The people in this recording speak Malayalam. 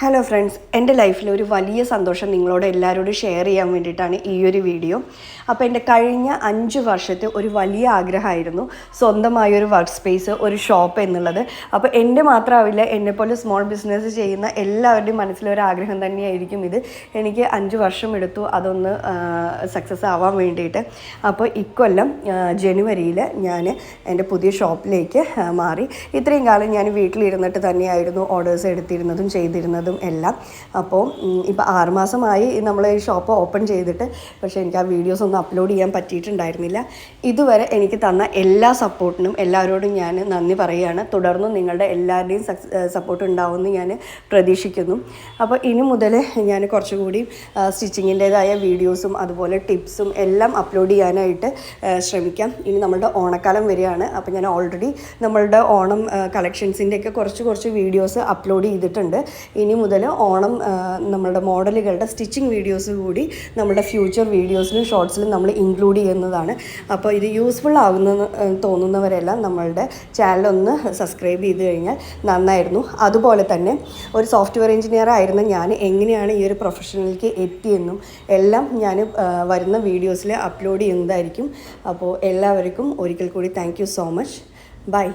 ഹലോ ഫ്രണ്ട്സ്, എൻ്റെ ലൈഫിൽ ഒരു വലിയ സന്തോഷം നിങ്ങളോട് എല്ലാവരോടും ഷെയർ ചെയ്യാൻ വേണ്ടിയിട്ടാണ് ഈ ഒരു വീഡിയോ. അപ്പോൾ എൻ്റെ കഴിഞ്ഞ 5 വർഷത്തെ ഒരു വലിയ ആഗ്രഹമായിരുന്നു സ്വന്തമായൊരു വർക്ക് സ്പേസ്, ഒരു ഷോപ്പ് എന്നുള്ളത്. അപ്പോൾ എൻ്റെ മാത്രമാവില്ല, എന്നെപ്പോലെ സ്മോൾ ബിസിനസ് ചെയ്യുന്ന എല്ലാവരുടെയും മനസ്സിലൊരു ആഗ്രഹം തന്നെയായിരിക്കും ഇത്. എനിക്ക് 5 വർഷം എടുത്തു അതൊന്ന് സക്സസ് ആവാൻ വേണ്ടിയിട്ട്. അപ്പോൾ ഇക്കൊല്ലം ജനുവരിയിൽ ഞാൻ എൻ്റെ പുതിയ ഷോപ്പിലേക്ക് മാറി. ഇത്രയും കാലം ഞാൻ വീട്ടിലിരുന്നിട്ട് തന്നെയായിരുന്നു ഓർഡേഴ്സ് എടുത്തിരുന്നതും ചെയ്തിരുന്നതും എല്ലാം. അപ്പോൾ ഇപ്പോൾ 6 മാസമായി നമ്മൾ ഈ ഷോപ്പ് ഓപ്പൺ ചെയ്തിട്ട്. പക്ഷേ എനിക്ക് ആ വീഡിയോസ് ഒന്നും അപ്ലോഡ് ചെയ്യാൻ പറ്റിയിട്ടുണ്ടായിരുന്നില്ല. ഇതുവരെ എനിക്ക് തന്ന എല്ലാ സപ്പോർട്ടിനും എല്ലാവരോടും ഞാൻ നന്ദി പറയുകയാണ്. തുടർന്നും നിങ്ങളുടെ എല്ലാവരുടെയും സപ്പോർട്ട് ഉണ്ടാവുമെന്ന് ഞാൻ പ്രതീക്ഷിക്കുന്നു. അപ്പോൾ ഇനി മുതൽ ഞാൻ കുറച്ചുകൂടി സ്റ്റിച്ചിങ്ങിൻ്റേതായ വീഡിയോസും അതുപോലെ ടിപ്സും എല്ലാം അപ്ലോഡ് ചെയ്യാനായിട്ട് ശ്രമിക്കാം. ഇനി നമ്മളുടെ ഓണക്കാലം വരികയാണ്. അപ്പോൾ ഞാൻ ഓൾറെഡി നമ്മളുടെ ഓണം കളക്ഷൻസിൻ്റെയൊക്കെ കുറച്ച് വീഡിയോസ് അപ്ലോഡ് ചെയ്തിട്ടുണ്ട്. ഇനി മുതൽ ഓണം നമ്മളുടെ മോഡലുകളുടെ സ്റ്റിച്ചിങ് വീഡിയോസ് കൂടി നമ്മുടെ ഫ്യൂച്ചർ വീഡിയോസിലും ഷോർട്സിലും നമ്മൾ ഇൻക്ലൂഡ് ചെയ്യുന്നതാണ്. അപ്പോൾ ഇത് യൂസ്ഫുൾ ആകുന്ന തോന്നുന്നവരെല്ലാം നമ്മളുടെ ചാനലൊന്ന് സബ്സ്ക്രൈബ് ചെയ്ത് കഴിഞ്ഞാൽ നന്നായിരുന്നു. അതുപോലെ തന്നെ ഒരു സോഫ്റ്റ്വെയർ എഞ്ചിനീയർ ആയിരുന്ന ഞാൻ എങ്ങനെയാണ് ഈ ഒരു പ്രൊഫഷനിലേക്ക് എത്തിയെന്നും എല്ലാം ഞാൻ വരുന്ന വീഡിയോസിൽ അപ്ലോഡ് ചെയ്യുന്നതായിരിക്കും. അപ്പോൾ എല്ലാവർക്കും ഒരിക്കൽ കൂടി thank you so much. By.